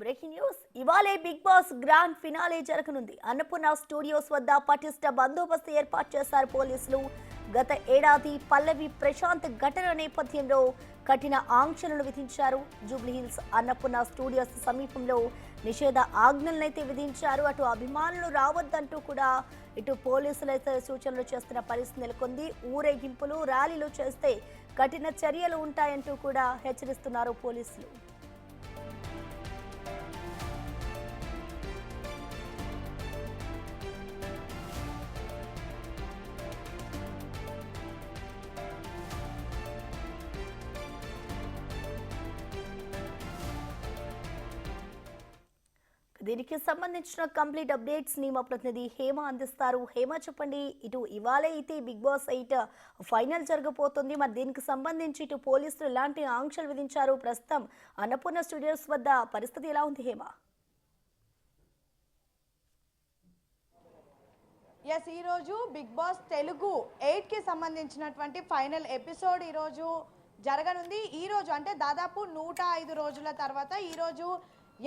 Breaking news ఇవాళే big boss grand finale జరగనుంది. Annapurna studios వద్ద పటిష్ట బందోబస్తు ఏర్పాటు చేశారు పోలీసులు. గత ఏడాది పల్లవి ప్రశాంత్ ఘటన నేపథ్యంలో కఠిన ఆంక్షలను విధించారు. జూబ్లీహిల్స్ అన్నపూర్ణ స్టూడియోస్ సమీపంలో నిషేధ ఆజ్ఞలనైతే విధించారు. అటు అభిమానులు రావద్దంటూ కూడా ఇటు పోలీసులైతే సూచనలు చేస్తున్న పరిస్థితి నెలకొంది. ఊరేగింపులు ర్యాలీలు చేస్తే కఠిన చర్యలు ఉంటాయంటూ కూడా హెచ్చరిస్తున్నారు పోలీసులు. దీనికి సంబంధించిన కంప్లీట్ అప్డేట్స్ ని మా ప్రతినిధి హేమ అందిస్తారు. హేమ, చెప్పండి, ఇటు ఇవాళ అయితే బిగ్ బాస్ 8 ఫైనల్ జరగబోతుంది. మరి దీనికి సంబంధించి ఇటు పోలీసులు ఎలాంటి ఆంక్షలు విధించారు? ప్రస్తుతం అన్నపూర్ణ స్టూడియోస్ వద్ద పరిస్థితి ఎలా ఉంది హేమ? ఎస్, ఈరోజు బిగ్ బాస్ తెలుగు 8కి సంబంధించినటువంటి ఫైనల్ ఎపిసోడ్ ఈరోజు జరగనుంది. ఈరోజు అంటే దాదాపు 105 రోజుల తర్వాత ఈరోజు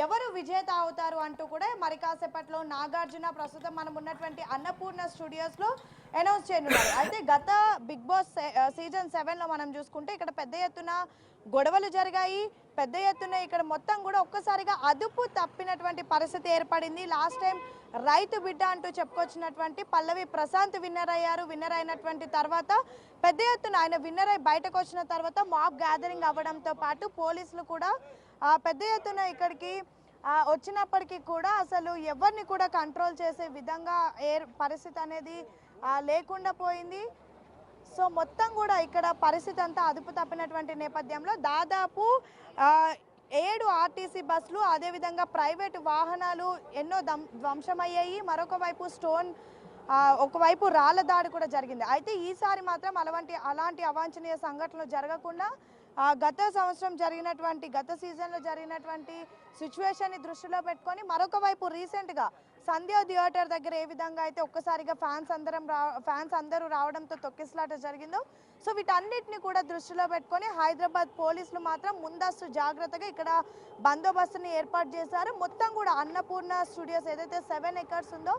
ఎవరు విజేత అవుతారు అంటూ కూడా మరి కాసేపట్లో నాగార్జున ప్రస్తుతం మనం ఉన్నటువంటి అన్నపూర్ణ స్టూడియోస్లో అనౌన్స్ చేయనున్నారు. అయితే గత బిగ్ బాస్ సీజన్ 7లో మనం చూసుకుంటే ఇక్కడ పెద్ద ఎత్తున గొడవలు జరిగాయి. పెద్ద ఎత్తున ఇక్కడ మొత్తం కూడా ఒక్కసారిగా అదుపు తప్పినటువంటి పరిస్థితి ఏర్పడింది. లాస్ట్ టైం రైతు బిడ్డ అంటూ చెప్పుకొచ్చినటువంటి పల్లవి ప్రశాంత్ విన్నర్ అయ్యారు. విన్నర్ అయినటువంటి తర్వాత పెద్ద ఎత్తున ఆయన విన్నర్ అయి బయటకు వచ్చిన తర్వాత మాబ్ గ్యాదరింగ్ అవ్వడంతో పాటు పోలీసులు కూడా పెద్ద ఎత్తున ఇక్కడికి వచ్చినప్పటికీ కూడా అసలు ఎవరిని కూడా కంట్రోల్ చేసే విధంగా పరిస్థితి అనేది లేకుండా పోయింది. సో మొత్తం కూడా ఇక్కడ పరిస్థితి అంతా అదుపు తప్పినటువంటి నేపథ్యంలో దాదాపు 7 ఆర్టీసీ బస్సులు, అదేవిధంగా ప్రైవేటు వాహనాలు ఎన్నో ధ్వంసమయ్యాయి. మరొక వైపు ఒకవైపు రాళ్ల దాడి కూడా జరిగింది. అయితే ఈసారి మాత్రం అలాంటి అవాంఛనీయ సంఘటనలు జరగకుండా గత సీజన్లో జరిగినటువంటి సిచ్యువేషన్ని దృష్టిలో పెట్టుకొని మరొక వైపు రీసెంట్గా సంధ్యా థియేటర్ దగ్గర ఏ విధంగా అయితే ఒక్కసారిగా ఫ్యాన్స్ అందరూ రావడంతో తొక్కిసలాట జరిగిందో, సో వీటన్నిటిని కూడా దృష్టిలో పెట్టుకొని హైదరాబాద్ పోలీసులు మాత్రం ముందస్తు జాగ్రత్తగా ఇక్కడ బందోబస్తుని ఏర్పాటు చేశారు. మొత్తం కూడా అన్నపూర్ణ స్టూడియోస్ ఏదైతే 7 ఎకర్స్ ఉందో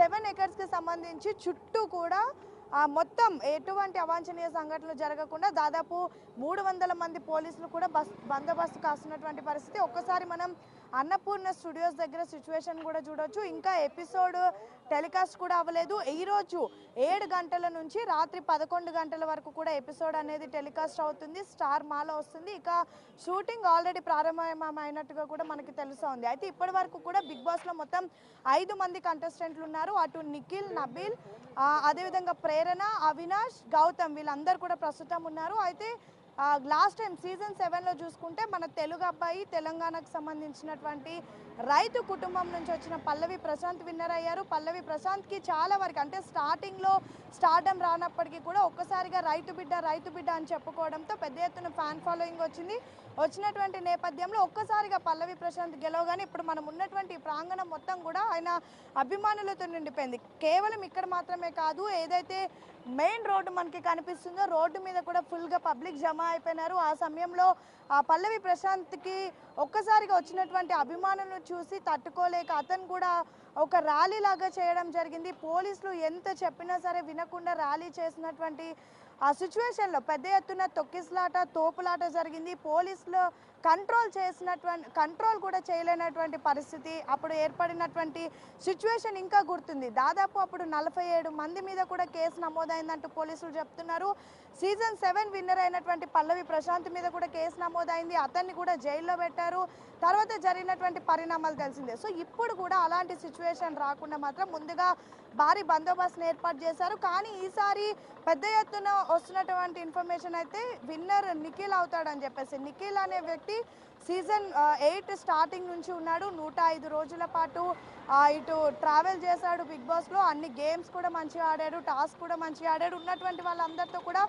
7 ఎకర్స్కి సంబంధించి చుట్టూ కూడా మొత్తం ఎటువంటి అవాంఛనీయ సంఘటనలు జరగకుండా దాదాపు 300 మంది పోలీసులు కూడా బందోబస్తు కాస్తున్నటువంటి పరిస్థితి. ఒక్కసారి మనం అన్నపూర్ణ స్టూడియోస్ దగ్గర సిచ్యువేషన్ కూడా చూడొచ్చు. ఇంకా ఎపిసోడ్ టెలికాస్ట్ కూడా అవ్వలేదు. ఈరోజు 7 గంటల నుంచి రాత్రి 11 గంటల వరకు కూడా ఎపిసోడ్ అనేది టెలికాస్ట్ అవుతుంది. స్టార్ మాలో వస్తుంది. ఇక షూటింగ్ ఆల్రెడీ ప్రారంభమైనట్టుగా కూడా మనకి తెలుస్తోంది. అయితే ఇప్పటి వరకు కూడా బిగ్ బాస్లో మొత్తం 5 మంది కంటెస్టెంట్లు ఉన్నారు. అటు నిఖిల్, నబీల్, అదేవిధంగా ప్రేరణ, అవినాష్, గౌతమ్ వీళ్ళందరూ కూడా ప్రస్తుతం ఉన్నారు. అయితే లాస్ట్ టైం సీజన్ 7లో చూసుకుంటే మన తెలుగు అబ్బాయి తెలంగాణకు సంబంధించినటువంటి రైతు కుటుంబం నుంచి వచ్చిన పల్లవి ప్రశాంత్ విన్నర్ అయ్యారు. పల్లవి ప్రశాంత్కి చాలా వరకు అంటే స్టార్టింగ్లో స్టార్డమ్ రానప్పటికీ కూడా ఒక్కసారిగా రైతు బిడ్డ అని చెప్పుకోవడంతో పెద్ద ఎత్తున ఫ్యాన్ ఫాలోయింగ్ వచ్చినటువంటి నేపథ్యంలో ఒక్కసారిగా పల్లవి ప్రశాంత్ గెలవగానే ఇప్పుడు మనం ఉన్నటువంటి ప్రాంగణం మొత్తం కూడా ఆయన అభిమానులతో నిండిపోయింది. కేవలం ఇక్కడ మాత్రమే కాదు, ఏదైతే మెయిన్ రోడ్డు మనకి కనిపిస్తుందో రోడ్డు మీద కూడా ఫుల్గా పబ్లిక్ జమ అయిపోయినారు. ఆ సమయంలో పల్లవి ప్రశాంత్కి ఒక్కసారిగా వచ్చినటువంటి అభిమానులను చూసి తట్టుకోలేక అతను కూడా ఒక ర్యాలీ లాగా చేయడం జరిగింది. పోలీసులు ఎంత చెప్పినా సరే వినకుండా ర్యాలీ చేసినటువంటి ఆ సిచ్యువేషన్లో పెద్ద ఎత్తున తొక్కిసలాట, తోపులాట జరిగింది. పోలీసులు కంట్రోల్ కూడా చేయలేనటువంటి పరిస్థితి అప్పుడు ఏర్పడినటువంటి సిచ్యువేషన్ ఇంకా గుర్తుంది. దాదాపు అప్పుడు 47 మంది మీద కూడా కేసు నమోదైందంటూ పోలీసులు చెప్తున్నారు. సీజన్ 7 విన్నర్ అయినటువంటి పల్లవి ప్రశాంత్ మీద కూడా కేసు నమోదైంది. అతన్ని కూడా జైల్లో పెట్టారు. తర్వాత జరిగినటువంటి పరిణామాలు తెలిసిందే. సో ఇప్పుడు కూడా అలాంటి సిచ్యువేషన్ రాకుండా మాత్రం ముందుగా భారీ బందోబస్తును ఏర్పాటు చేశారు. కానీ ఈసారి పెద్ద ఎత్తున వస్తున్నటువంటి ఇన్ఫర్మేషన్ అయితే విన్నర్ నిఖిల్ అవుతాడని చెప్పేసి. నిఖిల్ అనే వ్యక్తి సీజన్ 8 స్టార్టింగ్ నుంచి ఉన్నాడు. 105 రోజుల పాటు ఇటు ట్రావెల్ చేశాడు బిగ్ బాస్లో. అన్ని గేమ్స్ కూడా మంచిగా ఆడాడు, టాస్క్ కూడా మంచిగా ఆడాడు. ఉన్నటువంటి వాళ్ళందరితో కూడా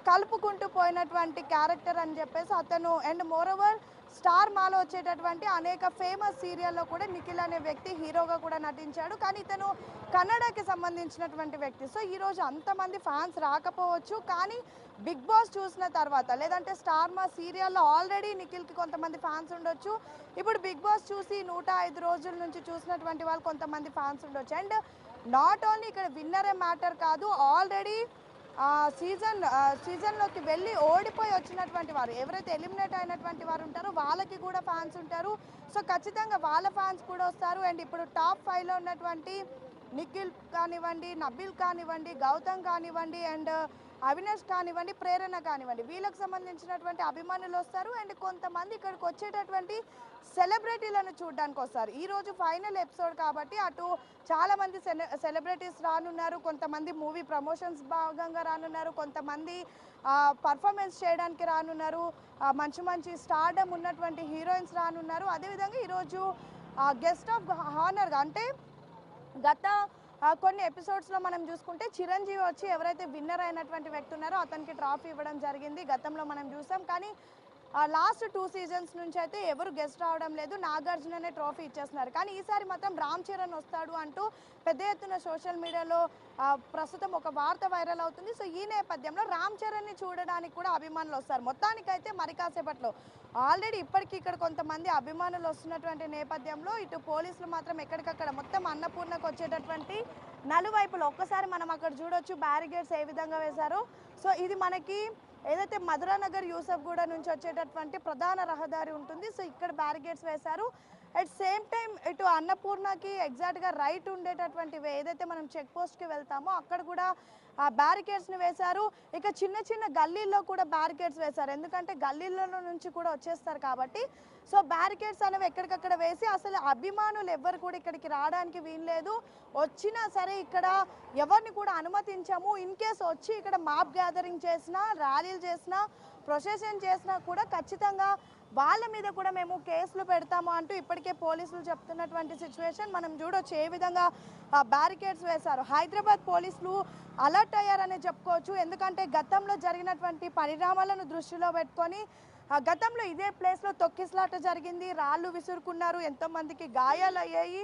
కలుపుకుంటూ పోయినటువంటి క్యారెక్టర్ అని చెప్పేసి అతను. అండ్ మోరోవర్ స్టార్ మాలో వచ్చేటటువంటి అనేక ఫేమస్ సీరియల్లో కూడా నిఖిల్ అనే వ్యక్తి హీరోగా కూడా నటించాడు. కానీ ఇతను కన్నడకి సంబంధించినటువంటి వ్యక్తి. సో ఈరోజు అంతమంది ఫ్యాన్స్ రాకపోవచ్చు, కానీ బిగ్ బాస్ చూసిన తర్వాత లేదంటే స్టార్ మా సీరియల్లో ఆల్రెడీ నిఖిల్కి కొంతమంది ఫ్యాన్స్ ఉండొచ్చు. ఇప్పుడు బిగ్ బాస్ చూసి 105 రోజుల నుంచి చూసినటువంటి వాళ్ళు కొంతమంది ఫ్యాన్స్ ఉండొచ్చు. అండ్ నాట్ ఓన్లీ ఇక్కడ విన్నరే మ్యాటర్ కాదు, ఆల్రెడీ సీజన్లోకి వెళ్ళి ఓడిపోయి వచ్చినటువంటి వారు ఎవరైతే ఎలిమినేట్ అయినటువంటి వారు ఉంటారో వాళ్ళకి కూడా ఫ్యాన్స్ ఉంటారు. సో ఖచ్చితంగా వాళ్ళ ఫ్యాన్స్ కూడా వస్తారు. అండ్ ఇప్పుడు టాప్ 5లో ఉన్నటువంటి నిఖిల్ కానివ్వండి, నబిల్ కానివ్వండి, గౌతమ్ కానివ్వండి, అండ్ అవినాష్ కానివ్వండి, ప్రేరణ కానివ్వండి, వీళ్ళకి సంబంధించినటువంటి అభిమానులు వస్తారు. అండ్ కొంతమంది ఇక్కడికి వచ్చేటటువంటి సెలబ్రిటీలను చూడడానికి వస్తారు. ఈరోజు ఫైనల్ ఎపిసోడ్ కాబట్టి అటు చాలామంది సెలబ్రిటీస్ రానున్నారు, కొంతమంది మూవీ ప్రమోషన్స్ భాగంగా రానున్నారు, కొంతమంది పర్ఫార్మెన్స్ చేయడానికి రానున్నారు, మంచి మంచి స్టార్డమ్ ఉన్నటువంటి హీరోయిన్స్ రానున్నారు. అదేవిధంగా ఈరోజు గెస్ట్ ఆఫ్ హానర్గా అంటే గత కొన్ని ఎపిసోడ్స్లో మనం చూసుకుంటే చిరంజీవి వచ్చి ఎవరైతే విన్నర్ అయినటువంటి వ్యక్తి ఉన్నారో అతనికి ట్రాఫీ ఇవ్వడం జరిగింది, గతంలో మనం చూసాం. కానీ లాస్ట్ 2 సీజన్స్ నుంచి అయితే ఎవరు గెస్ట్ రావడం లేదు, నాగార్జుననే ట్రోఫీ ఇచ్చేస్తున్నారు. కానీ ఈసారి మాత్రం రామ్ చరణ్ వస్తాడు అంటూ పెద్ద ఎత్తున సోషల్ మీడియాలో ప్రస్తుతం ఒక వార్త వైరల్ అవుతుంది. సో ఈ నేపథ్యంలో రామ్ చరణ్ని చూడడానికి కూడా అభిమానులు వస్తారు. మొత్తానికైతే మరి కాసేపట్లో ఆల్రెడీ ఇప్పటికీ ఇక్కడ కొంతమంది అభిమానులు వస్తున్నటువంటి నేపథ్యంలో ఇటు పోలీసులు మాత్రం ఎక్కడికక్కడ మొత్తం అన్నపూర్ణకు వచ్చేటటువంటి నలువైపులో ఒక్కసారి మనం అక్కడ చూడొచ్చు బ్యారిగేడ్స్ ఏ విధంగా వేశారో. సో ఇది మనకి ఏదైతే మధురానగర్ యూసఫ్గూడ నుంచి వచ్చేటటువంటి ప్రధాన రహదారి ఉంటుంది. సో ఇక్కడ బ్యారిగేడ్స్ వేశారు. అట్ సేమ్ టైం ఇటు అన్నపూర్ణకి ఎగ్జాక్ట్గా రైట్ ఉండేటటువంటి ఏదైతే మనం చెక్ పోస్ట్కి వెళ్తామో అక్కడ కూడా ఆ బ్యారికేడ్స్ని వేశారు. ఇక చిన్న చిన్న గల్లీల్లో కూడా బ్యారికేడ్స్ వేశారు, ఎందుకంటే గల్లీల్లో నుంచి కూడా వచ్చేస్తారు కాబట్టి. సో బ్యారికేడ్స్ అనేవి ఎక్కడికక్కడ వేసి అసలు అభిమానులు ఎవ్వరు కూడా ఇక్కడికి రావడానికి వీల్లేదు, వచ్చినా సరే ఇక్కడ ఎవరిని కూడా అనుమతించాము. ఇన్ కేసు వచ్చి ఇక్కడ మాప్ గ్యాదరింగ్ చేసినా, ర్యాలీలు చేసినా, ప్రొసెషన్ చేసినా కూడా ఖచ్చితంగా వాళ్ళ మీద కూడా మేము కేసులు పెడతాము అంటూ ఇప్పటికే పోలీసులు చెప్తున్నటువంటి సిచ్యువేషన్ మనం చూడొచ్చు. ఏ విధంగా బ్యారికేడ్స్ వేశారు. హైదరాబాద్ పోలీసులు అలర్ట్ అయ్యారని చెప్పుకోవచ్చు, ఎందుకంటే గతంలో జరిగినటువంటి పరిణామాలను దృష్టిలో పెట్టుకొని గతంలో ఇదే ప్లేస్లో తొక్కిసలాట జరిగింది, రాళ్ళు విసురుకున్నారు, ఎంతోమందికి గాయాలయ్యాయి.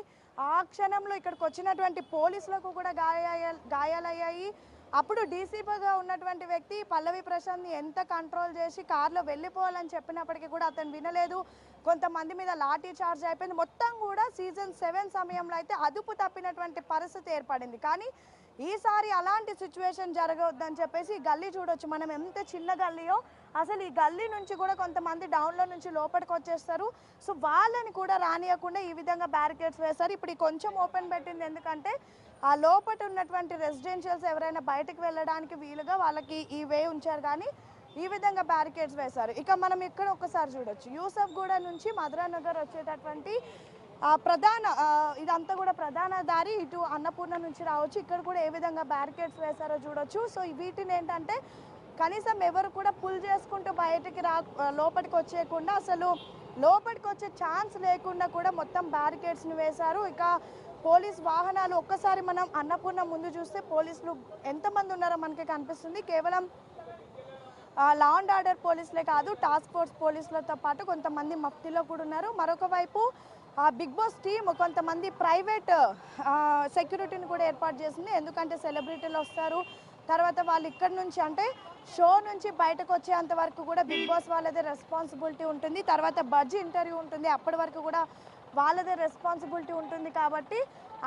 ఆ క్షణంలో ఇక్కడికి వచ్చినటువంటి పోలీసులకు కూడా గాయాలయ్యాయి. అప్పుడు డీసీపీగా ఉన్నటువంటి వ్యక్తి పల్లవి ప్రశాంత్ని ఎంత కంట్రోల్ చేసి కార్లో వెళ్ళిపోవాలని చెప్పినప్పటికీ కూడా అతను వినలేదు. కొంతమంది మీద లాఠీ చార్జ్ అయిపోయింది. మొత్తం కూడా సీజన్ 7 సమయంలో అయితే అదుపు తప్పినటువంటి పరిస్థితి ఏర్పడింది. కానీ ఈసారి అలాంటి సిచ్యువేషన్ జరగవద్దని చెప్పేసి ఈ గల్లీ చూడొచ్చు మనం, ఎంత చిన్న గల్లీయో. అసలు ఈ గల్లీ నుంచి కూడా కొంతమంది డౌన్లో నుంచి లోపలికి వచ్చేస్తారు. సో వాళ్ళని కూడా రానియకుండా ఈ విధంగా బ్యారికేడ్స్ వేస్తారు. ఇప్పుడు కొంచెం ఓపెన్ పెట్టింది, ఎందుకంటే ఆ లోపల ఉన్నటువంటి రెసిడెన్షియల్స్ ఎవరైనా బయటకు వెళ్ళడానికి వీలుగా వాళ్ళకి ఈ వే ఉంచారు, కానీ ఈ విధంగా బ్యారికేడ్స్ వేశారు. ఇక మనం ఇక్కడ ఒకసారి చూడొచ్చు యూసఫ్గూడ నుంచి మధురానగర్ వచ్చేటటువంటి ప్రధాన ఇదంతా కూడా ప్రధాన దారి, ఇటు అన్నపూర్ణ నుంచి రావచ్చు. ఇక్కడ కూడా ఏ విధంగా బ్యారికేడ్స్ వేశారో చూడొచ్చు. సో వీటిని ఏంటంటే కనీసం ఎవరు కూడా పుల్ చేసుకుంటూ బయటికి లోపలికి వచ్చేయకుండా, అసలు లోపలికి వచ్చే ఛాన్స్ లేకుండా కూడా మొత్తం బ్యారికేడ్స్ని వేశారు. ఇక పోలీస్ వాహనాలు ఒక్కసారి మనం అన్నపూర్ణ ముందు చూస్తే పోలీసులు ఎంతమంది ఉన్నారో మనకి కనిపిస్తుంది. కేవలం లా అండ్ ఆర్డర్ పోలీసులే కాదు, టాస్క్ ఫోర్స్ పోలీసులతో పాటు కొంతమంది మఫ్తీలో కూడా ఉన్నారు. మరొక వైపు బిగ్ బాస్ టీమ్ కొంతమంది ప్రైవేట్ సెక్యూరిటీని కూడా ఏర్పాటు చేసింది, ఎందుకంటే సెలబ్రిటీలు వస్తారు. తర్వాత వాళ్ళు ఇక్కడ నుంచి అంటే షో నుంచి బయటకు వచ్చేంత వరకు కూడా బిగ్ బాస్ వాళ్ళదే రెస్పాన్సిబిలిటీ ఉంటుంది. తర్వాత బడ్జ్ ఇంటర్వ్యూ ఉంటుంది, అప్పటి వరకు కూడా వాళ్ళదే రెస్పాన్సిబిలిటీ ఉంటుంది. కాబట్టి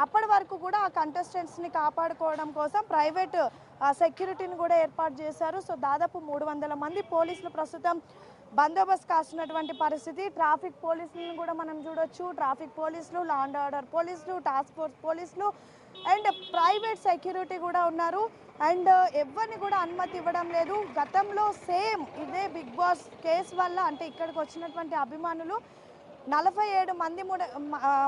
అప్పటి వరకు కూడా ఆ కంటెస్టెంట్స్ని కాపాడుకోవడం కోసం ప్రైవేట్ సెక్యూరిటీని కూడా ఏర్పాటు చేశారు. సో దాదాపు 300 మంది పోలీసులు ప్రస్తుతం బందోబస్తు కాస్తున్నటువంటి పరిస్థితి. ట్రాఫిక్ పోలీసులను కూడా మనం చూడొచ్చు. ట్రాఫిక్ పోలీసులు, లా అండ్ ఆర్డర్ పోలీసులు, టాస్క్ ఫోర్స్ పోలీసులు అండ్ ప్రైవేట్ సెక్యూరిటీ కూడా ఉన్నారు. అండ్ ఎవరిని కూడా అనుమతి ఇవ్వడం లేదు. గతంలో సేమ్ ఇదే బిగ్ బాస్ కేసు వల్ల అంటే ఇక్కడికి వచ్చినటువంటి అభిమానులు 47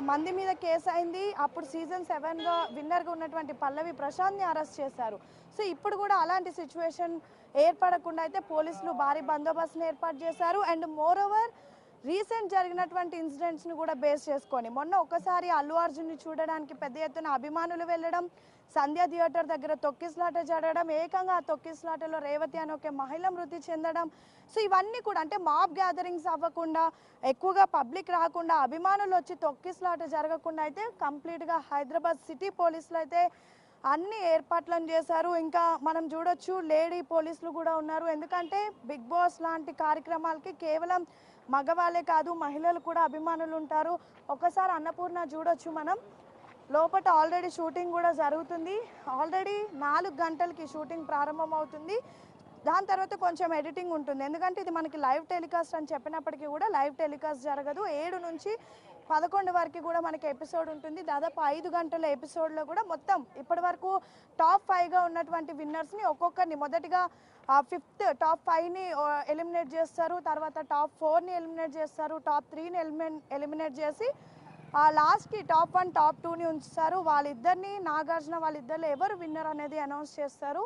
మంది మీద కేసు అయింది. అప్పుడు సీజన్ 7గా విన్నర్గా ఉన్నటువంటి పల్లవి ప్రశాంత్ని అరెస్ట్ చేశారు. సో ఇప్పుడు కూడా అలాంటి సిచ్యువేషన్ ఏర్పడకుండా అయితే పోలీసులు భారీ బందోబస్తును ఏర్పాటు చేశారు. అండ్ మోర్ ఓవర్ రీసెంట్ జరిగినటువంటి ఇన్సిడెంట్స్ని కూడా బేస్ చేసుకొని మొన్న ఒకసారి అల్లు అర్జున్ని చూడడానికి పెద్ద ఎత్తున అభిమానులు వెళ్ళడం, సంధ్య థియేటర్ దగ్గర తొక్కిసలాట జరగడం, ఏకంగా ఆ తొక్కిసలాటలో రేవతి అనే ఒక మహిళ మృతి చెందడం. సో ఇవన్నీ కూడా అంటే మాబ్ గ్యాదరింగ్స్ అవ్వకుండా, ఎక్కువగా పబ్లిక్ రాకుండా, అభిమానులు వచ్చి తొక్కిసలాట జరగకుండా అయితే కంప్లీట్గా హైదరాబాద్ సిటీ పోలీసులు అయితే అన్ని ఏర్పాట్లను చేశారు. ఇంకా మనం చూడొచ్చు లేడీ పోలీసులు కూడా ఉన్నారు. ఎందుకంటే బిగ్ బాస్ లాంటి కార్యక్రమాలకి కేవలం మగవాళ్ళే కాదు, మహిళలు కూడా అభిమానులు ఉంటారు. ఒకసారి అన్నపూర్ణ చూడొచ్చు మనం, లోపల ఆల్రెడీ షూటింగ్ కూడా జరుగుతుంది. ఆల్రెడీ 4 గంటలకి షూటింగ్ ప్రారంభం అవుతుంది. దాని తర్వాత కొంచెం ఎడిటింగ్ ఉంటుంది. ఎందుకంటే ఇది మనకి లైవ్ టెలికాస్ట్ అని చెప్పినప్పటికీ కూడా లైవ్ టెలికాస్ట్ జరగదు. 7 నుంచి 11 వరకు కూడా మనకి ఎపిసోడ్ ఉంటుంది. దాదాపు 5 గంటల ఎపిసోడ్లో కూడా మొత్తం ఇప్పటి వరకు టాప్ 5గా ఉన్నటువంటి విన్నర్స్ని ఒక్కొక్కరిని మొదటిగా 5th టాప్ 5ని ఎలిమినేట్ చేస్తారు. తర్వాత టాప్ 4ని ఎలిమినేట్ చేస్తారు. టాప్ 3ని ఎలిమినేట్ చేసి లాస్ట్కి టాప్ 1 టాప్ 2ని ఉంచుతారు. వాళ్ళిద్దరిని నాగార్జున వాళ్ళిద్దరిలో ఎవరు విన్నర్ అనేది అనౌన్స్ చేస్తారు.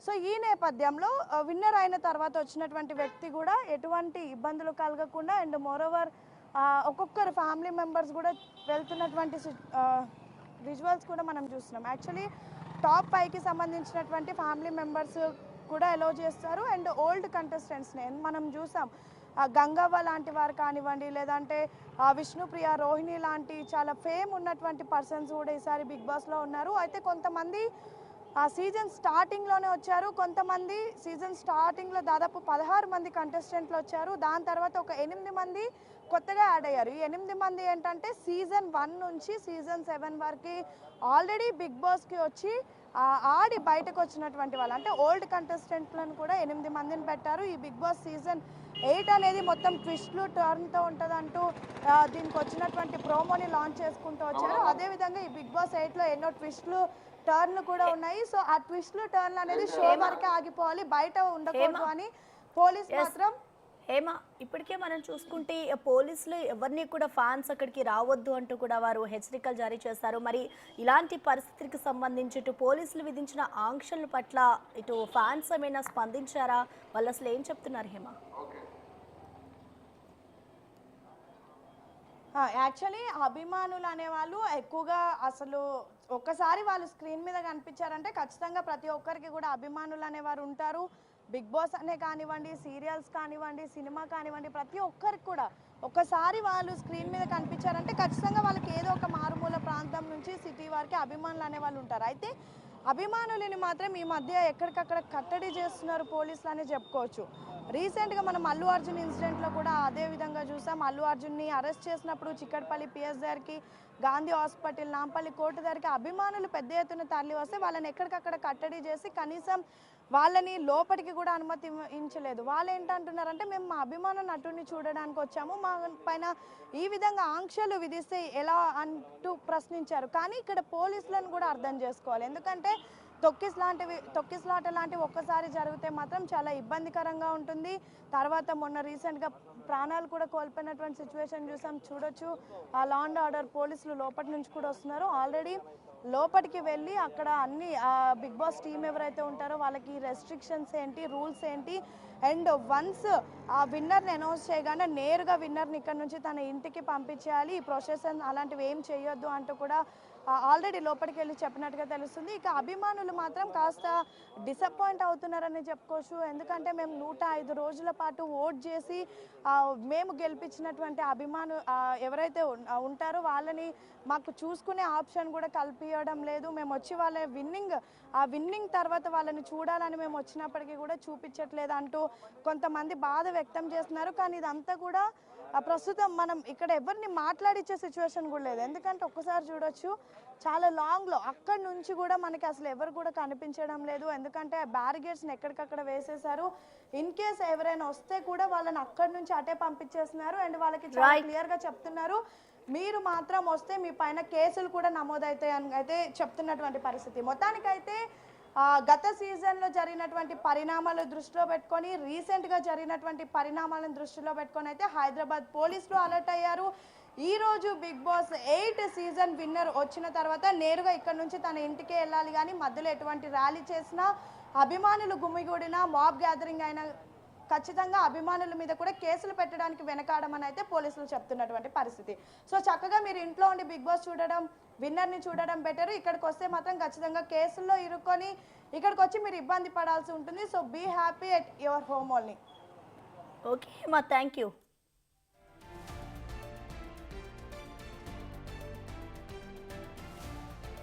సో ఈ నేపథ్యంలో విన్నర్ అయిన తర్వాత వచ్చినటువంటి వ్యక్తి కూడా ఎటువంటి ఇబ్బందులు కలగకుండా అండ్ మోరోవర్ ఒక్కొక్కరు ఫ్యామిలీ మెంబర్స్ కూడా వెళ్తున్నటువంటి విజువల్స్ కూడా మనం చూస్తున్నాం. యాక్చువల్లీ టాప్ 5కి సంబంధించినటువంటి ఫ్యామిలీ మెంబర్స్ కూడా అలౌ చేస్తారు. అండ్ ఓల్డ్ కంటెస్టెంట్స్ని మనం చూసాం, గంగవ్వ లాంటి వారు కానివ్వండి, లేదంటే విష్ణుప్రియ, రోహిణి లాంటి చాలా ఫేమ్ ఉన్నటువంటి పర్సన్స్ కూడా ఈసారి బిగ్ బాస్లో ఉన్నారు. అయితే కొంతమంది ఆ సీజన్ స్టార్టింగ్లోనే వచ్చారు, కొంతమంది సీజన్ స్టార్టింగ్లో దాదాపు 16 మంది కంటెస్టెంట్లు వచ్చారు. దాని తర్వాత ఒక 8 మంది కొత్తగా యాడ్ అయ్యారు. ఈ 8 మంది ఏంటంటే సీజన్ 1 నుంచి సీజన్ 7 వరకు ఆల్రెడీ బిగ్ బాస్కి వచ్చి ఆడి బయటకు వచ్చినటువంటి వాళ్ళు, అంటే ఓల్డ్ కంటెస్టెంట్లను కూడా 8 మందిని పెట్టారు. ఈ బిగ్ బాస్ సీజన్ 8 అనేది మొత్తం ట్విస్ట్లు టర్న్తో ఉంటుందంటూ దీనికి వచ్చినటువంటి ప్రోమోని లాంచ్ చేసుకుంటూ వచ్చారు. అదేవిధంగా ఈ బిగ్ బాస్ 8లో ఎన్నో ట్విస్ట్లు టర్న్లు కూడా ఉన్నాయి. సో ఆ ట్విస్ట్లు టర్న్లు అనేది షో వరకే ఆగిపోవాలి, బయట ఉండకూడదు అని పోలీస్ మాత్రం హేమ, ఇప్పటికే మనం చూసుకుంటే పోలీసులు ఎవరిని కూడా ఫ్యాన్స్ అక్కడికి రావద్దు అంటూ కూడా వారు హెచ్చరికలు జారీ చేస్తారు. మరి ఇలాంటి పరిస్థితికి సంబంధించి ఇటు పోలీసులు విధించిన ఆంక్షల పట్ల ఇటు ఫ్యాన్స్ ఏమైనా స్పందించారా? వాళ్ళు అసలు ఏం చెప్తున్నారు హేమ? యాక్చువల్లీ అభిమానులు అనేవాళ్ళు ఎక్కువగా అసలు ఒక్కసారి వాళ్ళు స్క్రీన్ మీద కనిపించారంటే ఖచ్చితంగా ప్రతి ఒక్కరికి కూడా అభిమానులు అనేవారు ఉంటారు. బిగ్ బాస్ అనే కానివ్వండి, సీరియల్స్ కానివ్వండి, సినిమా కానివ్వండి, ప్రతి ఒక్కరికి కూడా ఒక్కసారి వాళ్ళు స్క్రీన్ మీద కనిపించారంటే ఖచ్చితంగా వాళ్ళకి ఏదో ఒక మారుమూల ప్రాంతం నుంచి సిటీ వరకు అభిమానులు అనే వాళ్ళు ఉంటారు. అయితే అభిమానులని మాత్రం ఈ మధ్య ఎక్కడికక్కడ కట్టడి చేస్తున్నారు పోలీసులు అని చెప్పుకోవచ్చు. రీసెంట్గా మనం అల్లు అర్జున్ ఇన్సిడెంట్లో కూడా అదే విధంగా చూసాం. అల్లు అర్జున్ని అరెస్ట్ చేసినప్పుడు చిక్కడపల్లి పిఎస్ దగ్గరికి, గాంధీ హాస్పిటల్, నాంపల్లి కోర్టు దగ్గరికి అభిమానులు పెద్ద ఎత్తున తరలి వస్తే వాళ్ళని ఎక్కడికక్కడ కట్టడి చేసి కనీసం వాళ్ళని లోపలికి కూడా అనుమతించలేదు. వాళ్ళు ఏంటంటున్నారంటే మేము మా అభిమాన నటుడిని చూడడానికి వచ్చాము, మా పైన ఈ విధంగా ఆంక్షలు విధిస్తే ఎలా అంటూ ప్రశ్నించారు. కానీ ఇక్కడ పోలీసులను కూడా అర్థం చేసుకోవాలి. ఎందుకంటే తొక్కిసలాట లాంటివి ఒక్కసారి జరిగితే మాత్రం చాలా ఇబ్బందికరంగా ఉంటుంది. తర్వాత మొన్న రీసెంట్గా ప్రాణాలు కూడా కోల్పోయినటువంటి సిచ్యువేషన్ చూడొచ్చు. ఆ లా అండ్ ఆర్డర్ పోలీసులు లోపటి నుంచి కూడా వస్తున్నారు. ఆల్రెడీ లోపలికి వెళ్ళి అక్కడ అన్ని బిగ్ బాస్ టీం ఎవరైతే ఉంటారో వాళ్ళకి రెస్ట్రిక్షన్స్ ఏంటి, రూల్స్ ఏంటి, అండ్ వన్స్ ఆ విన్నర్ని అనౌన్స్ చేయగానే నేరుగా విన్నర్ని ఇక్కడ నుంచి తన ఇంటికి పంపించేయాలి, ఈ ప్రొసెషన్ అలాంటివి ఏం చేయొద్దు అంటూ కూడా ఆల్రెడీ లోపలికి వెళ్ళి చెప్పినట్టుగా తెలుస్తుంది. ఇక అభిమానులు మాత్రం కాస్త డిసప్పాయింట్ అవుతున్నారని చెప్పుకోవచ్చు. ఎందుకంటే మేము 105 రోజుల పాటు ఓట్ చేసి మేము గెలిపించినటువంటి ఎవరైతే ఉంటారో వాళ్ళని మాకు చూసుకునే ఆప్షన్ కూడా కల్పించడం లేదు. మేము వచ్చి వాళ్ళ విన్నింగ్ తర్వాత వాళ్ళని చూడాలని మేము వచ్చినప్పటికీ కూడా చూపించట్లేదు అంటూ కొంతమంది బాధ వ్యక్తం చేస్తున్నారు. కానీ ఇదంతా కూడా ప్రస్తుతం మనం ఇక్కడ ఎవరిని మాట్లాడించే సిచ్యువేషన్ కూడా లేదు. ఎందుకంటే ఒక్కసారి చూడొచ్చు, చాలా లాంగ్లో అక్కడి నుంచి కూడా మనకి అసలు ఎవరు కూడా కనిపించడం లేదు. ఎందుకంటే బ్యారిగేడ్స్ని ఎక్కడికక్కడ వేసేసారు. ఇన్ కేస్ ఎవరైనా వస్తే కూడా వాళ్ళని అక్కడి నుంచి అటే పంపించేస్తున్నారు. అండ్ వాళ్ళకి చాలా క్లియర్గా చెప్తున్నారు, మీరు మాత్రం వస్తే మీ పైన కేసులు కూడా నమోదవుతాయి అని అయితే చెప్తున్నటువంటి పరిస్థితి. మొత్తానికైతే గత సీజన్లో జరిగినటువంటి పరిణామాలు దృష్టిలో పెట్టుకొని, రీసెంట్గా జరిగినటువంటి పరిణామాలను దృష్టిలో పెట్టుకొని అయితే హైదరాబాద్ పోలీసులు అలర్ట్ అయ్యారు. ఈరోజు బిగ్ బాస్ 8 సీజన్ విన్నర్ వచ్చిన తర్వాత నేరుగా ఇక్కడ నుంచి తన ఇంటికే వెళ్ళాలి, కానీ మధ్యలో ఎటువంటి ర్యాలీ చేసినా, అభిమానులు గుమిగూడినా, మాబ్ గ్యాదరింగ్ అయినా ఖచ్చితంగా అభిమానుల మీద కూడా కేసులు పెట్టడానికి వెనకాడమని అయితే పోలీసులు చెప్తున్నటువంటి పరిస్థితి. సో చక్కగా మీరు ఇంట్లో ఉండి బిగ్ బాస్ చూడడం, విన్నర్ని చూడడం బెటర్. ఇక్కడికి వస్తే మాత్రం ఖచ్చితంగా కేసుల్లో ఇరుక్కొని ఇక్కడికి వచ్చి మీరు ఇబ్బంది పడాల్సి ఉంటుంది. So be happy at your home only. Okay మా థ్యాంక్ యూ.